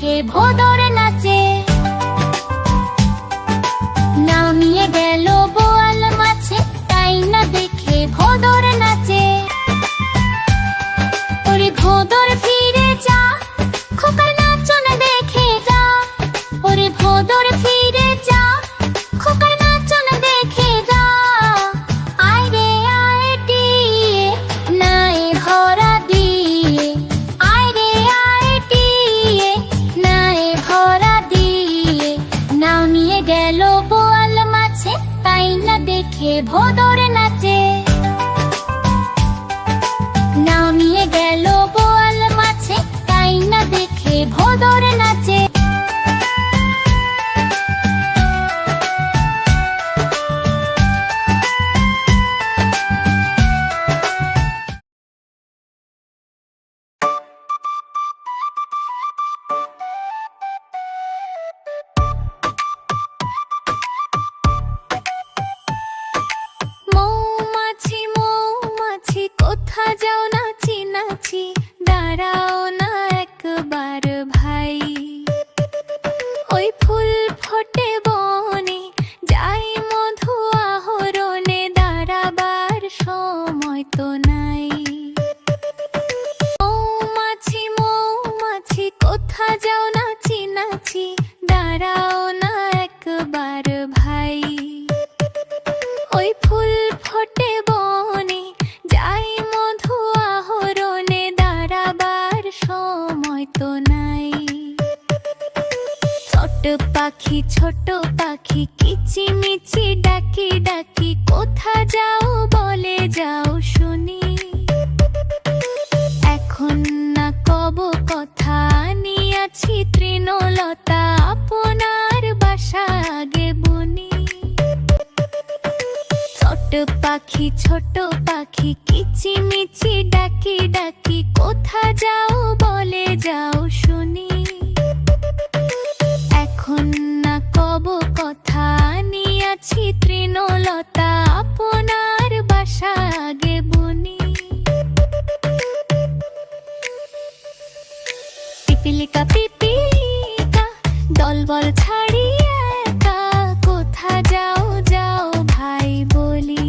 দেখে ভোদর নাচে। নামিয়ে গেল বোয়াল মাছে, তাই না দেখে ভোদর নাচে। ওরে ভোদর ফিরে যা, খোকার নাচন দেখে যা। ওরে ভোদর ফিরে যা, খোকার নাচন দেখে যা। আয় রে আয় টিয়ে, নায়ে ভরা দিয়ে। আয় রে আয় টিয়ে, নায়ে ভরা দিয়ে। নামিয়ে গেল বোয়াল মাছে, তাই না দেখে ভোদর নাচে। নামিয়ে গেল বোয়াল মাছে, তাই না দেখে ভোদর নাচে। মৌমাছি মৌমাছি কোথা যাও নাচি নাচি, দাঁড়াও না একবার ভাই। ওই ফুল ফোটে বনে, যাই মধু আহরণে, দাঁড়াবার সময় তো নাই। মৌমাছি মৌমাছি কোথা যাও নাচি নাচি, দাঁড়াও না একবার ভাই। ওই ফুল ফোটে বনে, যাই মধু আহরণে, দাঁড়াবার সময় তো নাই। ছোট পাখি কিচিমিচি ডাকি ডাকি, কোথা যাও বলে যাও শুনি। এখন না কব কথা, নিয়াছি তৃণলতা, আপনার বাসা আগে বুনি। ছোট পাখি কিচিমিচি ডাকি ডাকি, কোথা যাও বলে যাও শুনি। এখন না কব কথা, নিয়াছি তৃণলতা, আপনার বাসা আগে বুনি। পিপিলিকা পিপিলিকা দলবল ছাড়িয়ে একা, কোথা যাও যাও ভাই বলি।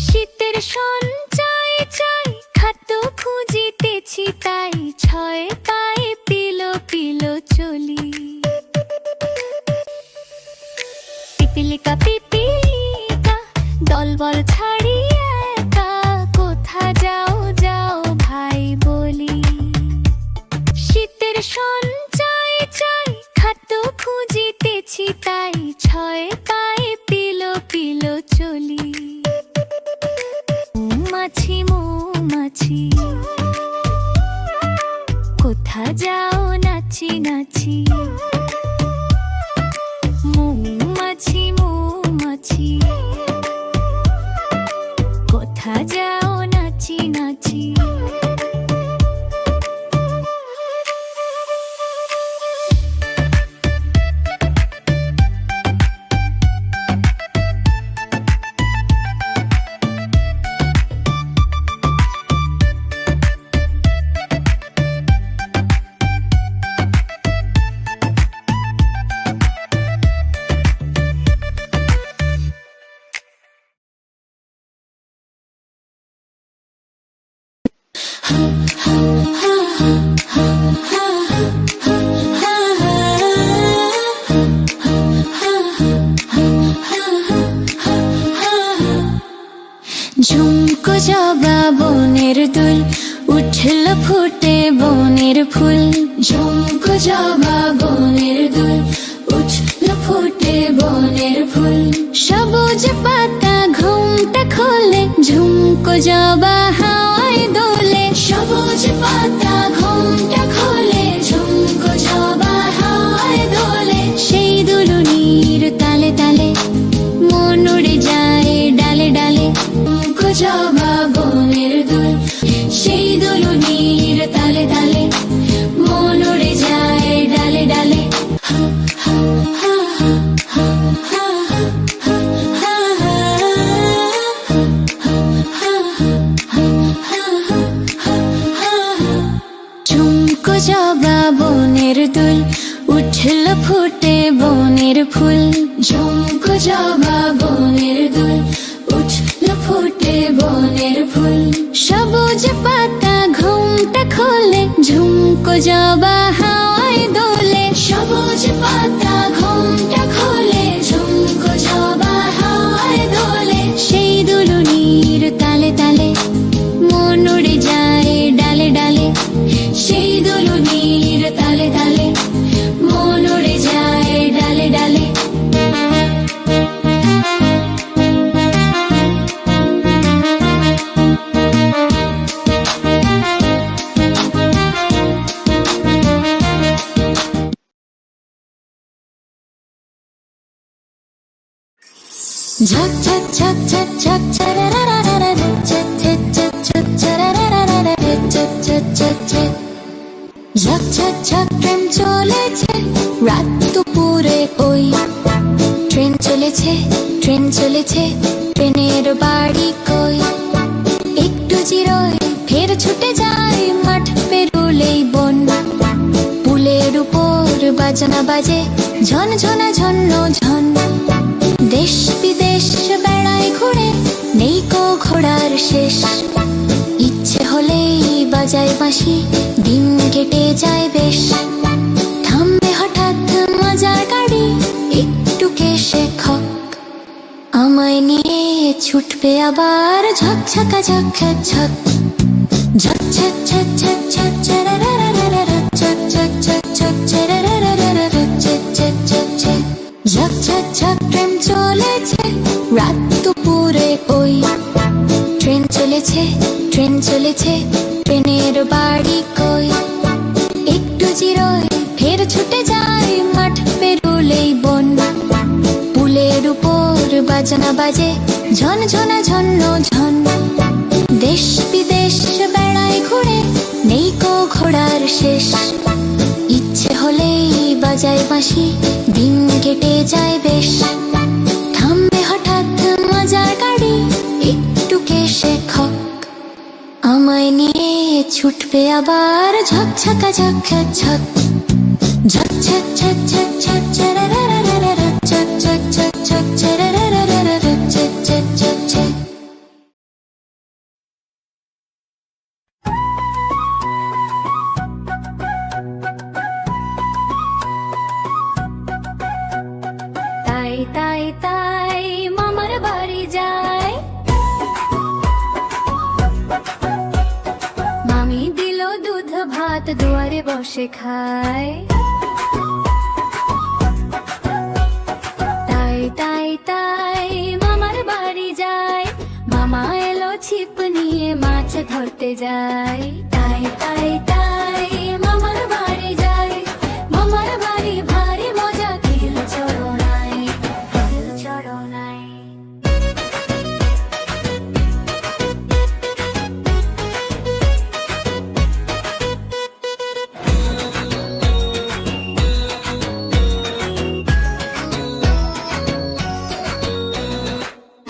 শীতের সঞ্চয় চাই, খাদ্য খুঁজিতেছি তাই, ছয় পায়ে পিলো পিলো চলি। পিপিলিকা পিপিলিকা দলবল ছাড়িয়ে একা, কোথা যাও যাও ভাই বলি। শীতের সঞ্চয় চাই, খাদ্য খুঁজিতেছি তাই, ছয় পায়ে পিলো পিলো চলি। মৌমাছি মৌমাছি কোথা যাও নাচি নাচি। মৌমাছি মৌমাছি কোথা যাও নাচি নাচি। ঝুমকো জবা বনের দুল, উঠল ফুটে বনের ফুল। ঝুমকো জবা বনের দুল, উঠল ফুটে বনের ফুল। সবুজ পাতা ঘুমটা খোলে, ঝুমকো জবা হাওয়ায় দোলে। সবুজ পাতা ঘুমটা খোলে, ঝুমকো জবা হাওয়ায় দোলে। সেই দুলুনির তালে তালে, মন উড়ে যায় ডালে ডালে। ঝুমকো জবা বনের দুল, সেই দুলুনির তালে তালে, মন উড়ে যায় ডালে ডালে। হা হা হা হা হা হা। ফোটে বনের ফুল, ঝুমকো জবা বনের দুল, উঠলো ফুটে বনের ফুল। সবুজ পাতা ঘুমটা খোলে, ঝুমকো জবা হাওয়ায় দোলে। সবুজ পাতা ঘুমটা খোলে, ঝুমকো জবা হাওয়ায় দোলে। সেই দুলুনির তালে তালে মন উড়ে যায় ডালে ডালে। সেই দুলুনির তালে তালে মন উড়ে যায় ডালে ডালে। ঝক ঝক ঝক ঝক ঝক ছরারারারা, ঝক ঝক ঝক ঝক ছরারারারা, ঝক ঝক ঝক ঝক। ঝক ঝক ঝক ট্রেন চলেছে রাত দুপুরে ওই। ট্রেন চলেছে ট্রেন চলেছে, ট্রেনের বাড়ি কই? একটু জিরোয় ফের ছুটে যায়, মাঠ পেরুলেই বন। পুলের উপর বাজনা বাজে ঝন ঝনা ঝন্ন ঝন। দেশ বিদেশ বেড়ায় ঘুরে, নেই কো ঘোড়ার শেষ। ইচ্ছে হলেই বাজায় বাঁশি, দিন কেটে যায় বেশ। থামবে হঠাৎ মজার গাড়ি, একটু কেশে খক। আমায় নিয়ে ছুটবে আবার ঝকঝকা ঝক ঝক ঝক। ঝক ঝক ঝক ঝক ঝক ছরারারারা, ঝক ঝক ঝক ঝক ছরারারারা, ঝক ঝক ঝক ঝক। ঝক ঝক ঝক ট্রেন চলেছে রাত দুপুরে ওই। ট্রেন চলেছে ট্রেন চলেছে, ট্রেনের বাড়ি কই? একটু জিরোয় ফের ছুটে যায়, মাঠ পেরুলেই বন। পুলের উপর বাজনা বাজে ঝন ঝনা ঝন্ন ঝন। দেশ বিদেশ বেড়ায় ঘুরে, নেই কো ঘোড়ার শেষ। ইচ্ছে হলেই বাজায় বাঁশি, দিন কেটে যায় বেশ। থামবে হঠাৎ মজার গাড়ি, একটু কেশে খক। আমায় নিয়ে ছুটবে আবার ঝকঝকা ঝক ঝক ঝক। ঝক ঝক ঝক ঝক ঝক ছরারারারা, ঝক ঝক ঝক ঝক ছরারারারা, ঝক ঝক ঝক ঝক। তাই তাই তাই মামার বাড়ি যায়, মামি দিল দুধ ভাত, দুয়ারে বসে খায়। তাই তাই তাই মামার বাড়ি যায়, মামা এলো ছিপ নিয়ে মাছ ধরতে যায়। তাই তাই তাই মামার বাড়ি যায়, মামার বাড়ি ভারী মজা, কিল চড়নাই কিল চড়নাই।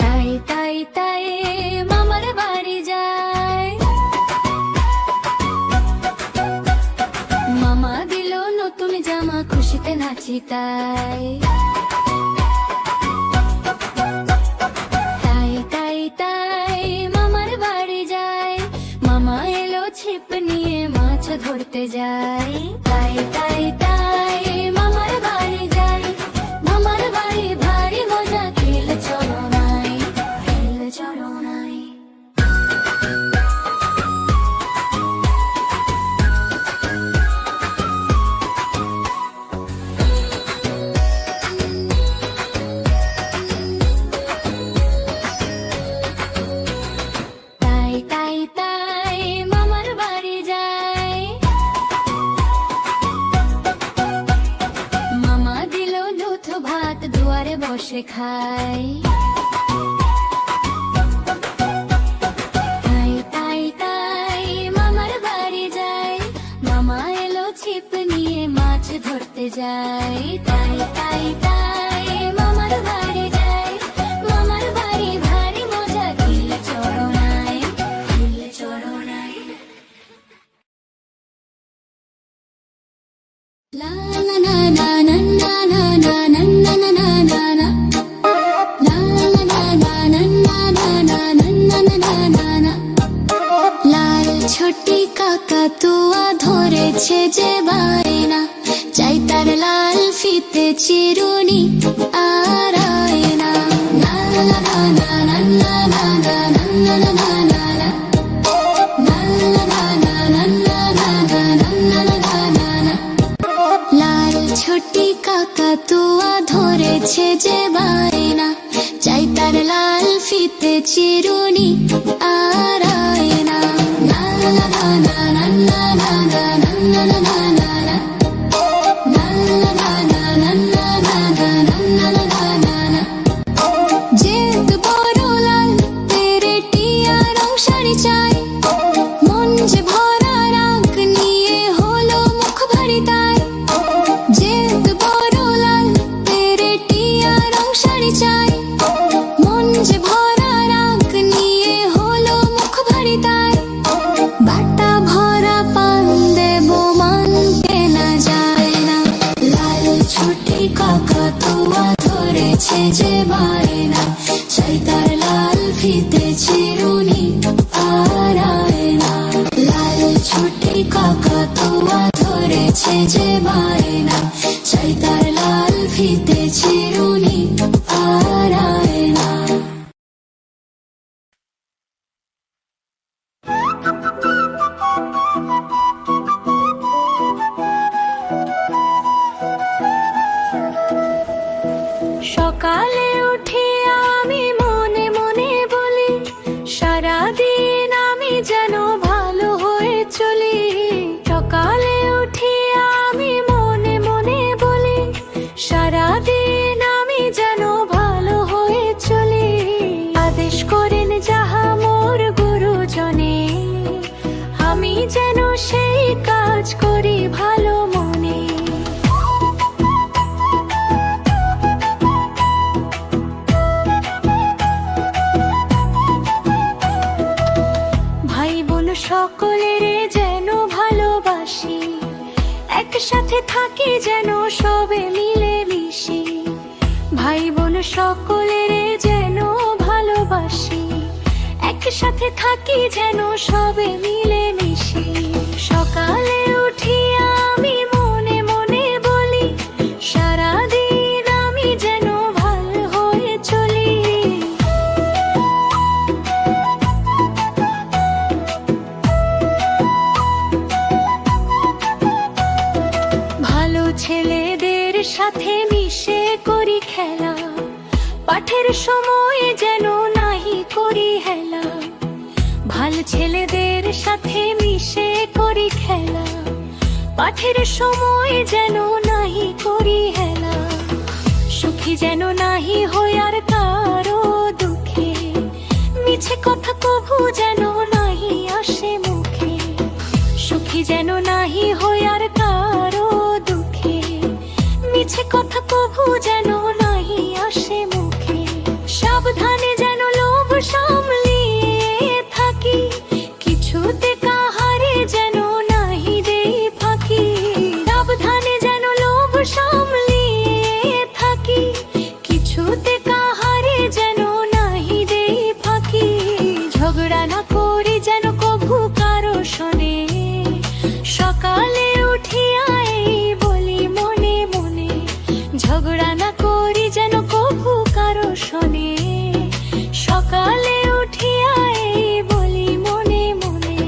তাই তাই তাই মামার বাড়ি যায়, মামা দিল নতুন জামা, খুশিতে নাচি তাই। তাই তাই তাই মামার বাড়ি যায়, মামা এলো ছিপ নিয়ে মাছ ধরতে যায়। তাই তাই তাই মামার বাড়ি যায়, মামার বাড়ি ভারী মজা, কিল চড়নাই কিল চড়নাই। তাই তাই তাই মামার বাড়ি যায়, মামা দিল দুধ ভাত, দুয়ারে বসে খায়। তাই তাই তাই মামার বাড়ি যায়, মামা এলো ছিপ নিয়ে মাছ ধরতে যায়। তাই তাই তাই মামার বাড়ি যায়, মামার বাড়ি ভারী মজা, কিল চড়নাই কিল চড়নাই। লা লা না না না না না ধরেছে যে বায়না, চাই তার লাল ফিতে চিরুনি আর আয়না। না না না না না না না না না না না না না না। লাল ছোটি কাকাতুয়া ধরেছে যে বায়না, চাই তার লাল ফিতে চিরুনি আর আয়না। না না না না না না না না না না না না না। যেহেতু বড় লাল তেরে টিয়া রং শাড়ি চাই, মন যে ভরা রাগ নিয়ে হলো মুখ ভারী তাই। যেহেতু বড় লাল তেরে টিয়া রং শাড়ি চাই, মন যে ভরা রাগ নিয়ে হলো মুখ ভারী তাই। বাটা ভরা পান দেব মান কেনা যায় না, লাল ছোটি কাকাতুয়া ধরেছে যে বায়না, চাই তার লাল ফিতে চিরুনি আর আয়না। লাল ছোটি কাকাতুয়া ধরেছে যে বায়না, চাই তার লাল ফিতে চিরুনি আর আয়না। সকালে উঠে আমি মনে মনে বলি, সারাদিন আমি যেন ভালো হয়ে চলি। সকালে উঠে আমি মনে মনে বলি, সারাদিন আমি যেন ভালো হয়ে চলি। আদেশ করেন যাহা মোর গুরুজনে, আমি যেন সেই কাজ করি ভালো মনে। সকলের যেন ভালোবাসি, একসাথে থাকি যেন সবে মিলে মিশি। ভাই বোন সকলের যেন ভালোবাসি, একসাথে থাকি যেন সবে মিলে মিশি। সকালে উঠি আমি মনে মনে বলি, সারাদিন আমি যেন ভালো হয়ে চলি। ছেলেদের সাথে মিশে করি খেলা, পাঠের সময় যেন নাহি করি হেলা। ভালো ছেলেদের সাথে মিশে করি খেলা, পাঠের সময় যেন নাহি করি হেলা। সুখী যেন নাহি হই আর কারো দুঃখে, মিছে কথা কভু যেন নাহি আসে মুখে। সুখী যেন নাহি হই আর কারো দুঃখে, মিছে কথা কভু যেন নাহি আসে মুখে। সাবধানে যেন লোভ সামলিয়ে থাকি, কিছুতে কাহারে যেন নাহি দেই ফাঁকি। সাবধানে যেন লোভ সামলিয়ে থাকি, কিছুতে কাহারে যেন নাহি দেই ফাঁকি। ঝগড়া না করি যেন কভু কারো শোনে, সকালে উঠিয়া এই বলি মনে মনে। ঝগড়া না করি যেন কভু কারো শোনে, সকালে উঠিয়া এই বলি মনে মনে।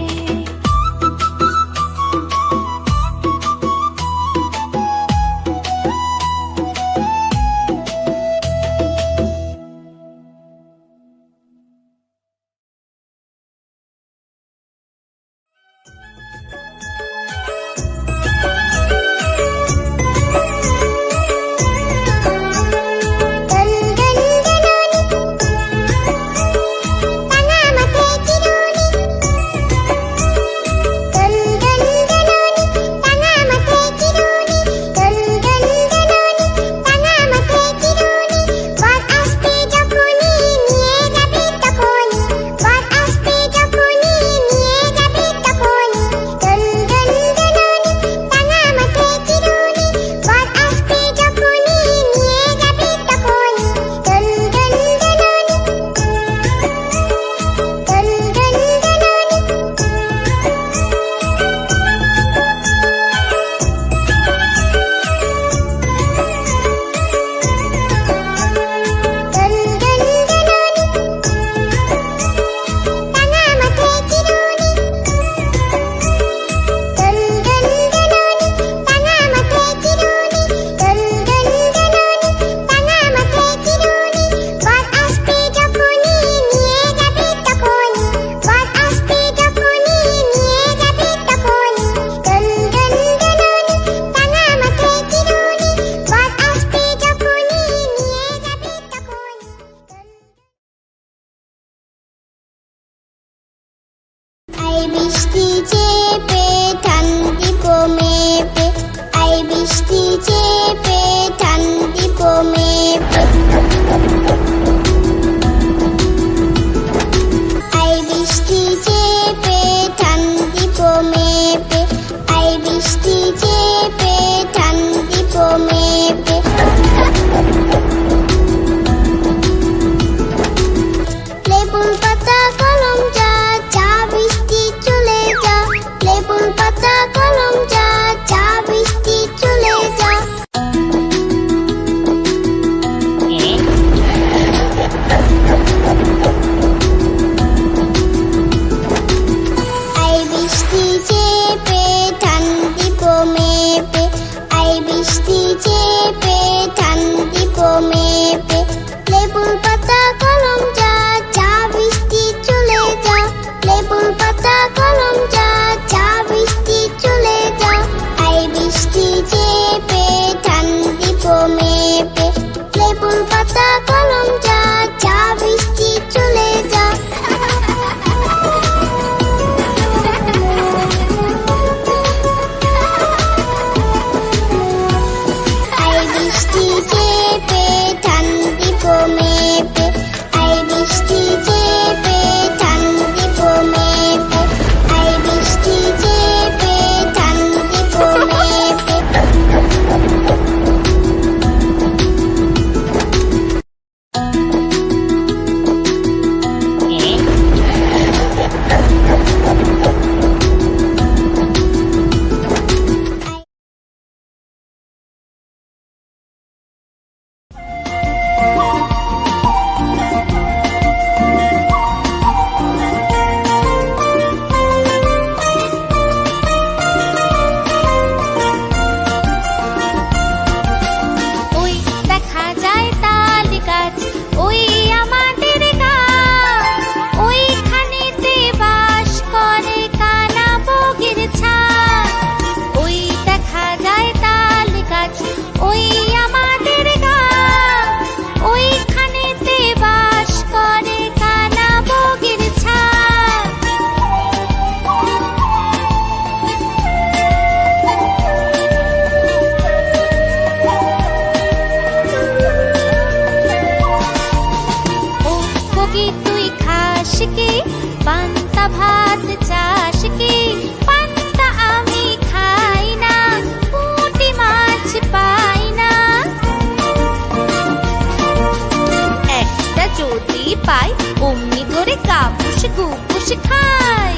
ধরে গা পুষে গু পুষে খাই।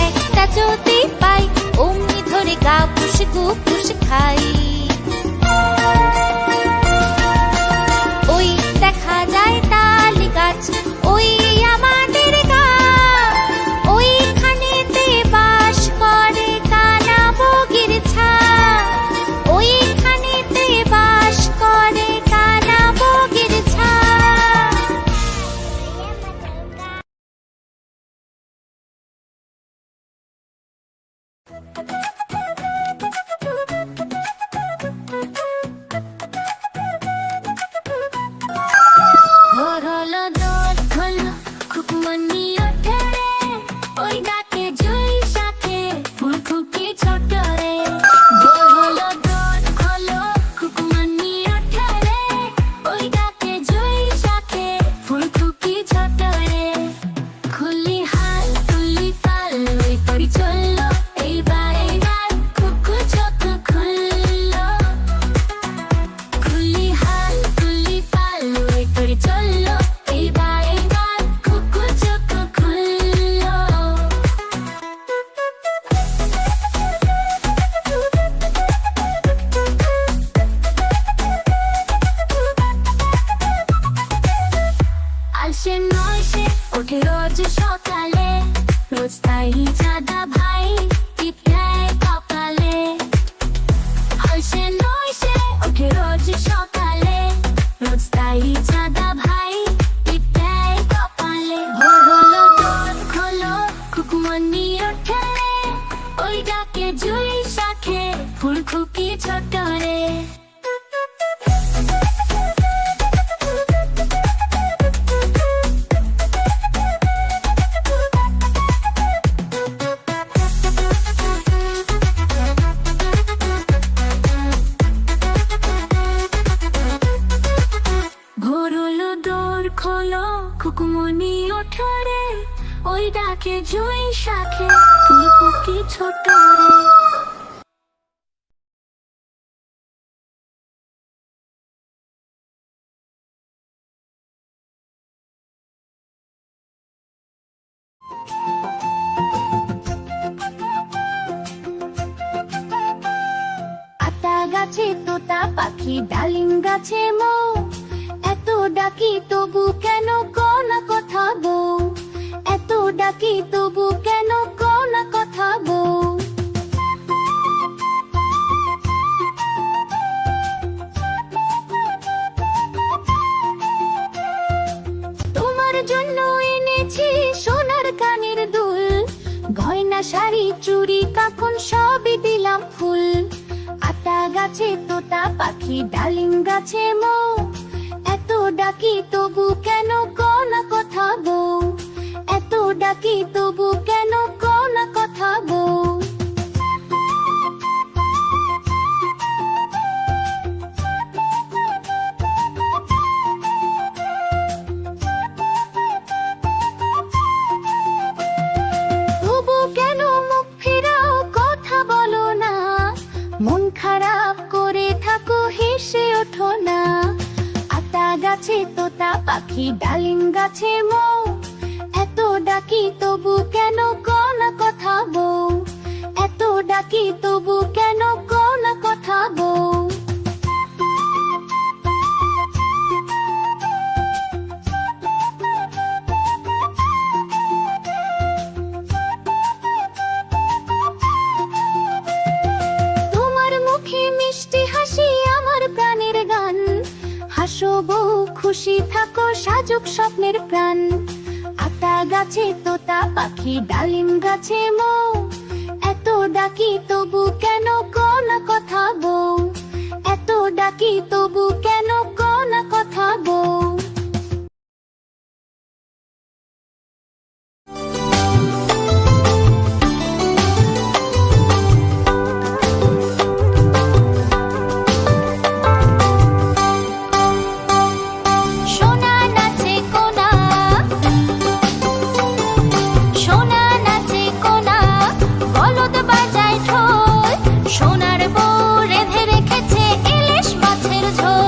একটা যদি পাই অমনি ধরে গা পুষে গু পুষে খাই। ওই দেখা যায় তালি গাছ, ওই আমাদের গা, ওইখানেতে বাস করে কানা বগির ছা, ওইখানেতে বাস করে কানা বগির ছা। ভোর হলো দোল হলো খুকমনি ওঠে রে, ওই ডাকে জুই শাখে ফুলকুকি ছোট রে। ভোর হলো দোল হলো খুকমনি ওঠে রে, ওই ডাকে জুই শাখে ফুলকুকি ছোট রে। খুলি হাল তুলি তাল ওই করি চললো, এইবার এইবার খুকু চোখ খুললো। খুলি হাল তুলি তাল ওই করি চললো, এইবার এইবার খুকু চোখ খুললো। আসে নয় সে ওঠে রোজ সকালে, রোজ তাই চাঁদা ভাই টিপ দেয় কপালে। আসে নয় সে ওঠে রোজ সকালে, রোজ তাই চাঁদা ভাই টিপ দেয় কপালে। ভোর হলো দোল খোলো খুকমনি ওঠে রে, ওই ডাকে জুই শাখে ফুলকুকি ছোট রে। ভোর হলো দোল খোলো খুকমনি ওঠে রে, ওই ডাকে জুই শাখে ফুলকুকি ছোট রে। আতা গাছে তোতা পাখি, ডালিম গাছে মৌ, এত ডাকি তবু কেন কোনা কথা বউ, এত ডাকি তবু কেন কোনা কথা বউ। তোমার জন্য এনেছি সোনার কানের দুল, গয়না শাড়ি চুড়ি কাকুন সবই দিলাম ফুল। আতা গাছে তোতা পাখি, ডালিম গাছে মৌ, এত ডাকি তবু কেন কোনা কথা বউ, এত ডাকি তবু কেন কোনা কথা বউ। তবু কেন মুখ ফেরাও কথা বলো না, মন খারাপ করে থাকো হেসে ওঠো না। আতা গাছে তোতা পাখি, ডালিম গাছে মৌ, এত ডাকি তবু কেন কোনা কথা বউ, এত ডাকি তবু কেন কোনা কথা বউ। তোমার মুখে মিষ্টি হাসি আমার প্রাণের গান, হাসো বউ খুশি থাকো সাজুক স্বপ্নের প্রাণ। আতা গাছে তোতা পাখি, ডালিম গাছে মৌ, এত ডাকি তবু কেন কোনা কথা বউ, এত ডাকি তবু কেন কোনা কথা বউ। সোনার বউ রেঁধে রেখেছে ইলিশ মাছের ঝোল।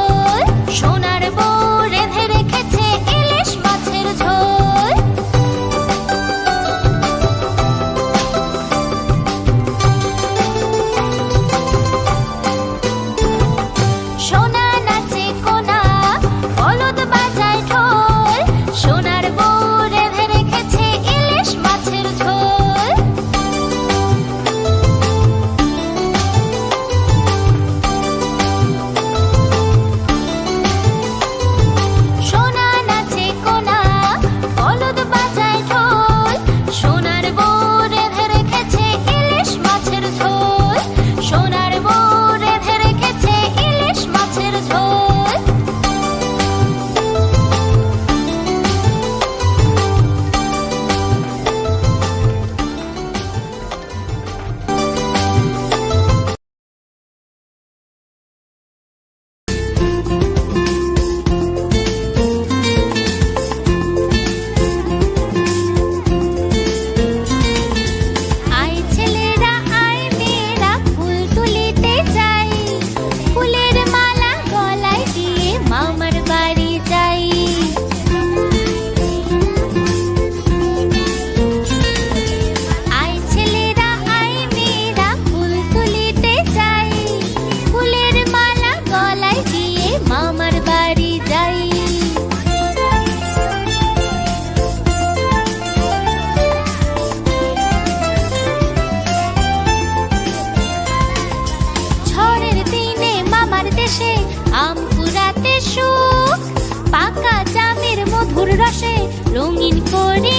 রসে রঙিন করি